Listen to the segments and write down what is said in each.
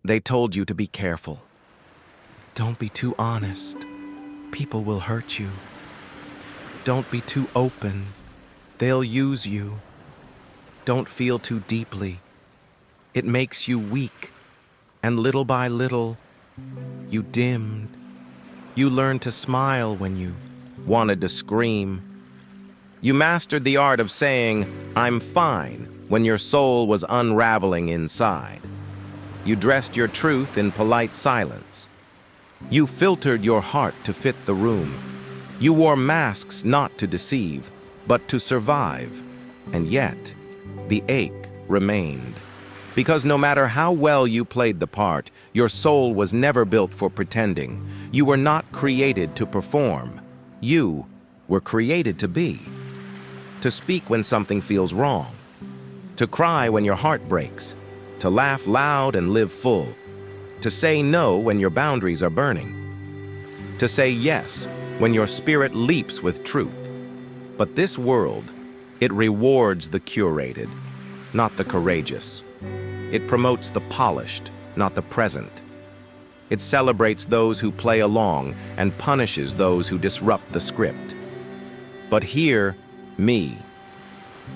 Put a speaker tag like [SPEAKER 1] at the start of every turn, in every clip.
[SPEAKER 1] They told you to be careful. Don't be too honest. People will hurt you. Don't be too open. They'll use you. Don't feel too deeply. It makes you weak. And little by little, you dimmed. You learned to smile when you wanted to scream. You mastered the art of saying, "I'm fine," when your soul was unraveling inside. You dressed your truth in polite silence. You filtered your heart to fit the room. You wore masks not to deceive, but to survive. And yet, the ache remained. Because no matter how well you played the part, your soul was never built for pretending. You were not created to perform. You were created to be. To speak when something feels wrong. To cry when your heart breaks. To laugh loud and live full. To say no when your boundaries are burning. To say yes when your spirit leaps with truth. But this world, it rewards the curated, not the courageous. It promotes the polished, not the present. It celebrates those who play along and punishes those who disrupt the script. But hear me.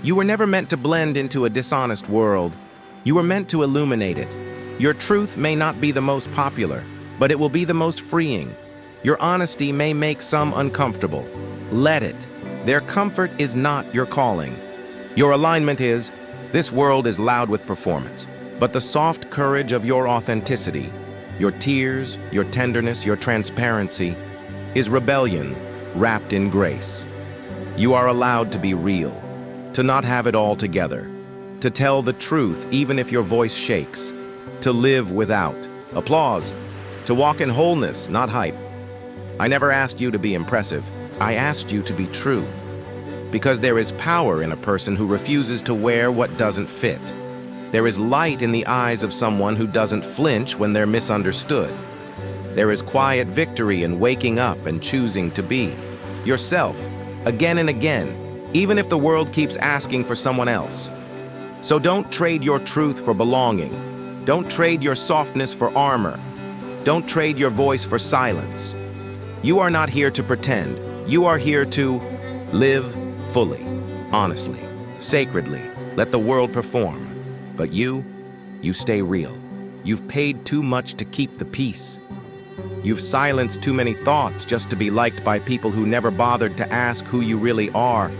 [SPEAKER 1] You were never meant to blend into a dishonest world. You were meant to illuminate it. Your truth may not be the most popular, but it will be the most freeing. Your honesty may make some uncomfortable. Let it. Their comfort is not your calling. Your alignment is, this world is loud with performance, but the soft courage of your authenticity, your tears, your tenderness, your transparency, is rebellion wrapped in grace. You are allowed to be real, to not have it all together, to tell the truth even if your voice shakes, to live without applause, to walk in wholeness, not hype. I never asked you to be impressive. I asked you to be true. Because there is power in a person who refuses to wear what doesn't fit. There is light in the eyes of someone who doesn't flinch when they're misunderstood. There is quiet victory in waking up and choosing to be yourself again and again, even if the world keeps asking for someone else. So don't trade your truth for belonging. Don't trade your softness for armor. Don't trade your voice for silence. You are not here to pretend. You are here to live fully, honestly, sacredly. Let the world perform. But you stay real. You've paid too much to keep the peace. You've silenced too many thoughts just to be liked by people who never bothered to ask who you really are.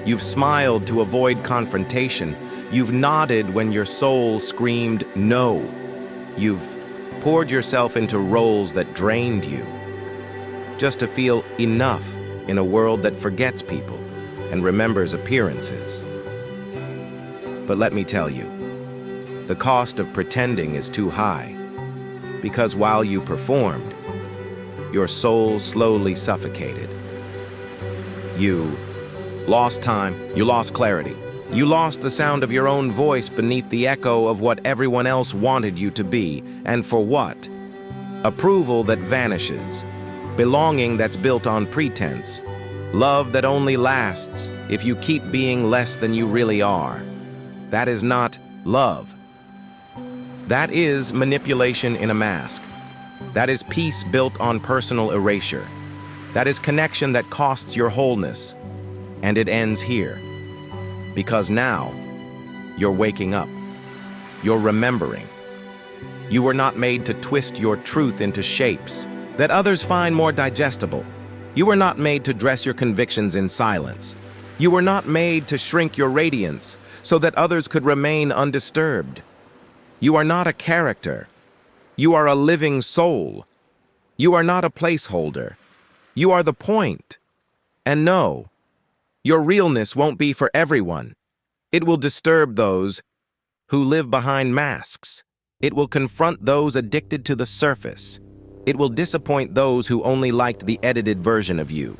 [SPEAKER 1] You've smiled to avoid confrontation. You've nodded when your soul screamed no. You've poured yourself into roles that drained you, just to feel enough in a world that forgets people and remembers appearances. But let me tell you, the cost of pretending is too high, because while you performed, your soul slowly suffocated. You lost time, you lost clarity, you lost the sound of your own voice beneath the echo of what everyone else wanted you to be, and for what? Approval that vanishes, belonging that's built on pretense, love that only lasts if you keep being less than you really are. That is not love. That is manipulation in a mask. That is peace built on personal erasure. That is connection that costs your wholeness. And it ends here. Because now, you're waking up. You're remembering. You were not made to twist your truth into shapes that others find more digestible. You were not made to dress your convictions in silence. You were not made to shrink your radiance so that others could remain undisturbed. You are not a character. You are a living soul. You are not a placeholder. You are the point. And no, your realness won't be for everyone. It will disturb those who live behind masks. It will confront those addicted to the surface. It will disappoint those who only liked the edited version of you.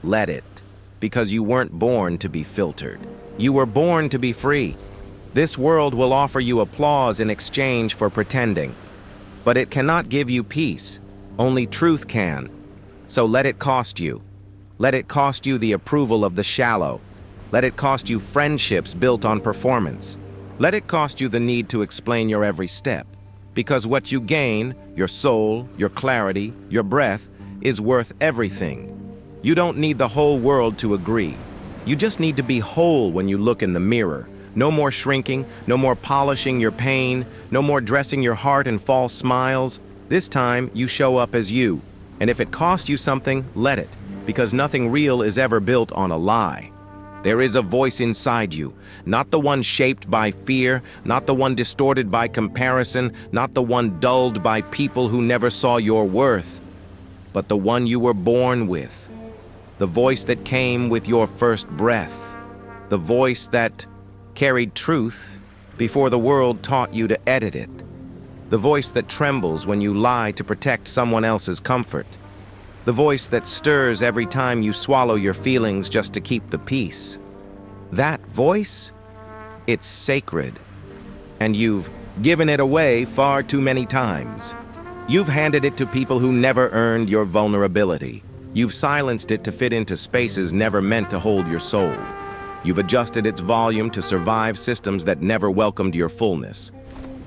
[SPEAKER 1] Let it, because you weren't born to be filtered. You were born to be free. This world will offer you applause in exchange for pretending. But it cannot give you peace. Only truth can. So let it cost you. Let it cost you the approval of the shallow. Let it cost you friendships built on performance. Let it cost you the need to explain your every step. Because what you gain, your soul, your clarity, your breath, is worth everything. You don't need the whole world to agree. You just need to be whole when you look in the mirror. No more shrinking, no more polishing your pain, no more dressing your heart in false smiles. This time, you show up as you. And if it costs you something, let it, because nothing real is ever built on a lie. There is a voice inside you, not the one shaped by fear, not the one distorted by comparison, not the one dulled by people who never saw your worth, but the one you were born with, the voice that came with your first breath, the voice that carried truth before the world taught you to edit it, the voice that trembles when you lie to protect someone else's comfort, the voice that stirs every time you swallow your feelings just to keep the peace. That voice, it's sacred, and you've given it away far too many times. You've handed it to people who never earned your vulnerability. You've silenced it to fit into spaces never meant to hold your soul. You've adjusted its volume to survive systems that never welcomed your fullness.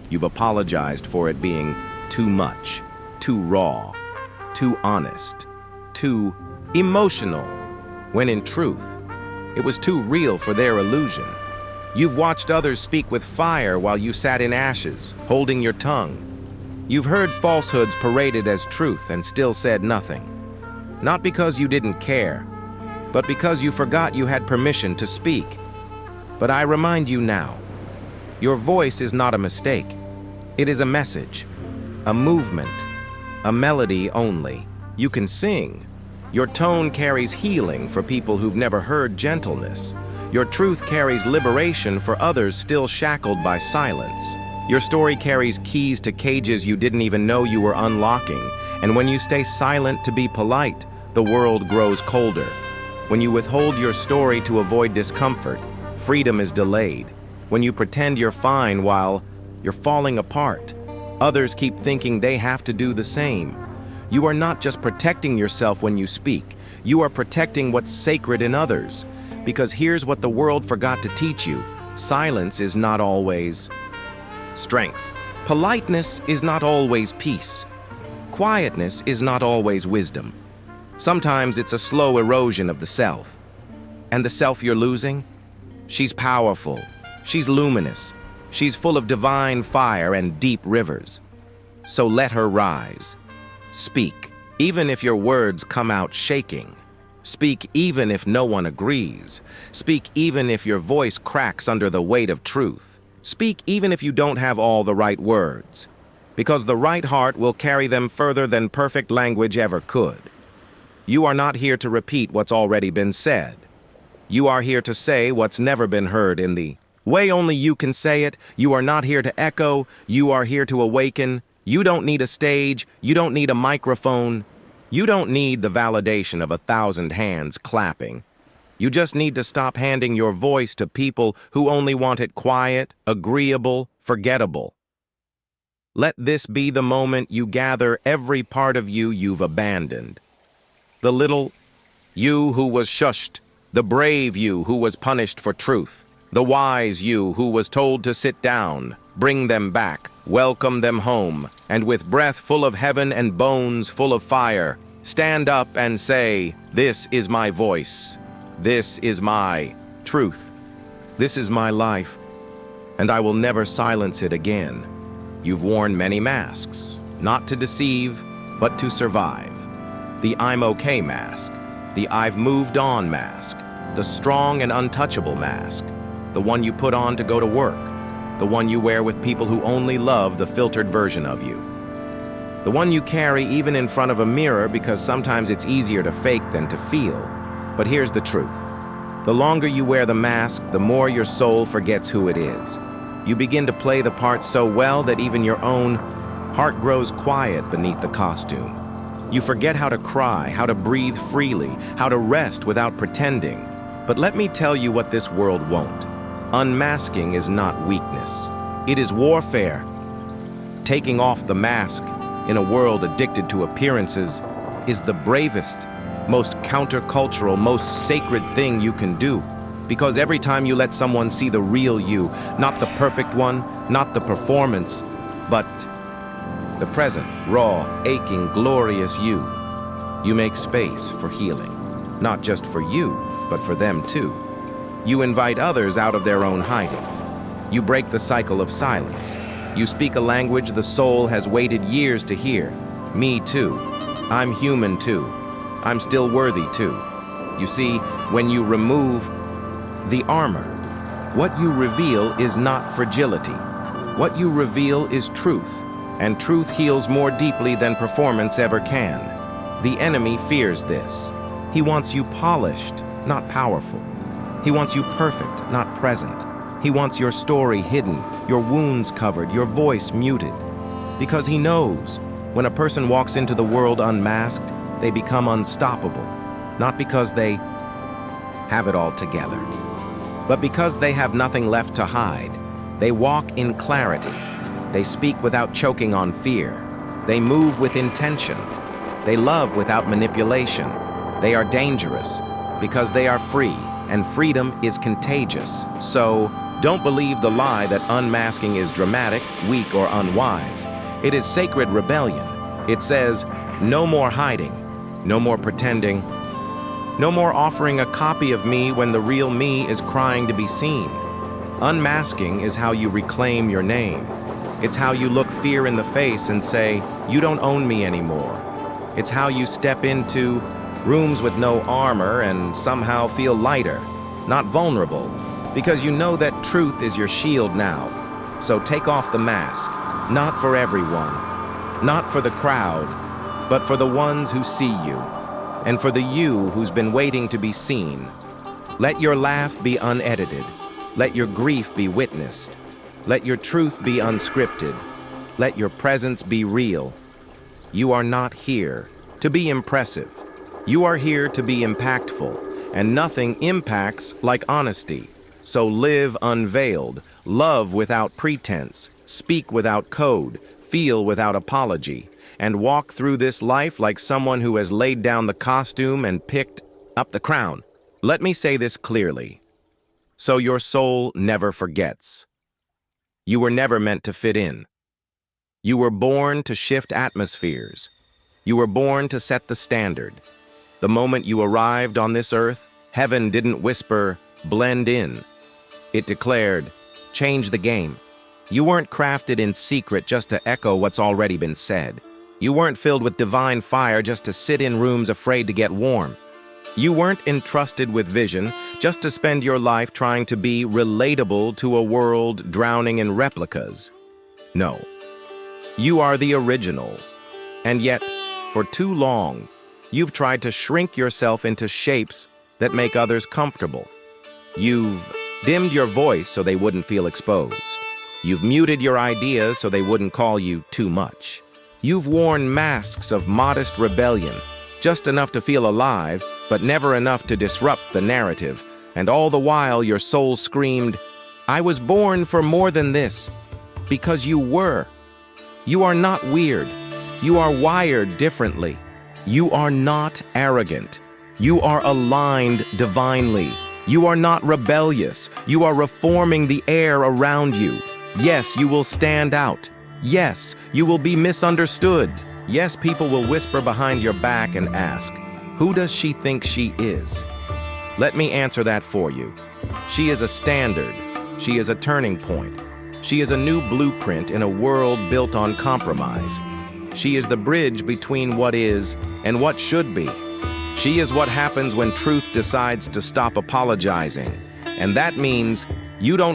[SPEAKER 1] You've apologized for it being too much, too raw, too honest, too emotional, when in truth, it was too real for their illusion. You've watched others speak with fire while you sat in ashes, holding your tongue. You've heard falsehoods paraded as truth and still said nothing. Not because you didn't care, but because you forgot you had permission to speak. But I remind you now, your voice is not a mistake. It is a message, a movement, a melody only. You can sing. Your tone carries healing for people who've never heard gentleness. Your truth carries liberation for others still shackled by silence. Your story carries keys to cages you didn't even know you were unlocking. And when you stay silent to be polite, the world grows colder. When you withhold your story to avoid discomfort, freedom is delayed. When you pretend you're fine while you're falling apart, others keep thinking they have to do the same. You are not just protecting yourself when you speak. You are protecting what's sacred in others. Because here's what the world forgot to teach you. Silence is not always strength. Politeness is not always peace. Quietness is not always wisdom. Sometimes it's a slow erosion of the self. And the self you're losing? She's powerful. She's luminous. She's full of divine fire and deep rivers. So let her rise. Speak, even if your words come out shaking. Speak even if no one agrees. Speak even if your voice cracks under the weight of truth. Speak even if you don't have all the right words. Because the right heart will carry them further than perfect language ever could. You are not here to repeat what's already been said. You are here to say what's never been heard in the way only you can say it. You are not here to echo. You are here to awaken. You don't need a stage. You don't need a microphone. You don't need the validation of 1,000 hands clapping. You just need to stop handing your voice to people who only want it quiet, agreeable, forgettable. Let this be the moment you gather every part of you you've abandoned. The little you who was shushed, the brave you who was punished for truth, the wise you who was told to sit down. Bring them back, welcome them home, and with breath full of heaven and bones full of fire, stand up and say, "This is my voice. This is my truth. This is my life, and I will never silence it again." You've worn many masks, not to deceive, but to survive. The "I'm okay" mask, the "I've moved on" mask, the strong and untouchable mask, the one you put on to go to work, the one you wear with people who only love the filtered version of you, the one you carry even in front of a mirror because sometimes it's easier to fake than to feel. But here's the truth. The longer you wear the mask, the more your soul forgets who it is. You begin to play the part so well that even your own heart grows quiet beneath the costume. You forget how to cry, how to breathe freely, how to rest without pretending. But let me tell you what this world won't. Unmasking is not weakness. It is warfare. Taking off the mask in a world addicted to appearances is the bravest, most countercultural, most sacred thing you can do. Because every time you let someone see the real you, not the perfect one, not the performance, but The present, raw, aching, glorious you. You make space for healing, not just for you, but for them too. You invite others out of their own hiding. You break the cycle of silence. You speak a language the soul has waited years to hear. Me too. I'm human too. I'm still worthy too. You see, when you remove the armor, what you reveal is not fragility. What you reveal is truth, and truth heals more deeply than performance ever can. The enemy fears this. He wants you polished, not powerful. He wants you perfect, not present. He wants your story hidden, your wounds covered, your voice muted. Because he knows, when a person walks into the world unmasked, they become unstoppable. Not because they have it all together, but because they have nothing left to hide. They walk in clarity. They speak without choking on fear. They move with intention. They love without manipulation. They are dangerous because they are free, and freedom is contagious. So, don't believe the lie that unmasking is dramatic, weak, or unwise. It is sacred rebellion. It says, no more hiding, no more pretending, no more offering a copy of me when the real me is crying to be seen. Unmasking is how you reclaim your name. It's how you look fear in the face and say, you don't own me anymore. It's how you step into rooms with no armor and somehow feel lighter, not vulnerable, because you know that truth is your shield now. So take off the mask, not for everyone, not for the crowd, but for the ones who see you, and for the you who's been waiting to be seen. Let your laugh be unedited. Let your grief be witnessed. Let your truth be unscripted. Let your presence be real. You are not here to be impressive. You are here to be impactful, and nothing impacts like honesty. So live unveiled, love without pretense, speak without code, feel without apology, and walk through this life like someone who has laid down the costume and picked up the crown. Let me say this clearly, so your soul never forgets. You were never meant to fit in. You were born to shift atmospheres. You were born to set the standard. The moment you arrived on this earth, heaven didn't whisper, blend in. It declared, change the game. You weren't crafted in secret just to echo what's already been said. You weren't filled with divine fire just to sit in rooms afraid to get warm. You weren't entrusted with vision just to spend your life trying to be relatable to a world drowning in replicas. No. You are the original. And yet, for too long, you've tried to shrink yourself into shapes that make others comfortable. You've dimmed your voice so they wouldn't feel exposed. You've muted your ideas so they wouldn't call you too much. You've worn masks of modest rebellion, just enough to feel alive, but never enough to disrupt the narrative. And all the while your soul screamed, I was born for more than this. Because you were. You are not weird. You are wired differently. You are not arrogant. You are aligned divinely. You are not rebellious. You are reforming the air around you. Yes, you will stand out. Yes, you will be misunderstood. Yes, people will whisper behind your back and ask, who does she think she is? Let me answer that for you. She is a standard. She is a turning point. She is a new blueprint in a world built on compromise. She is the bridge between what is and what should be. She is what happens when truth decides to stop apologizing. And that means you don't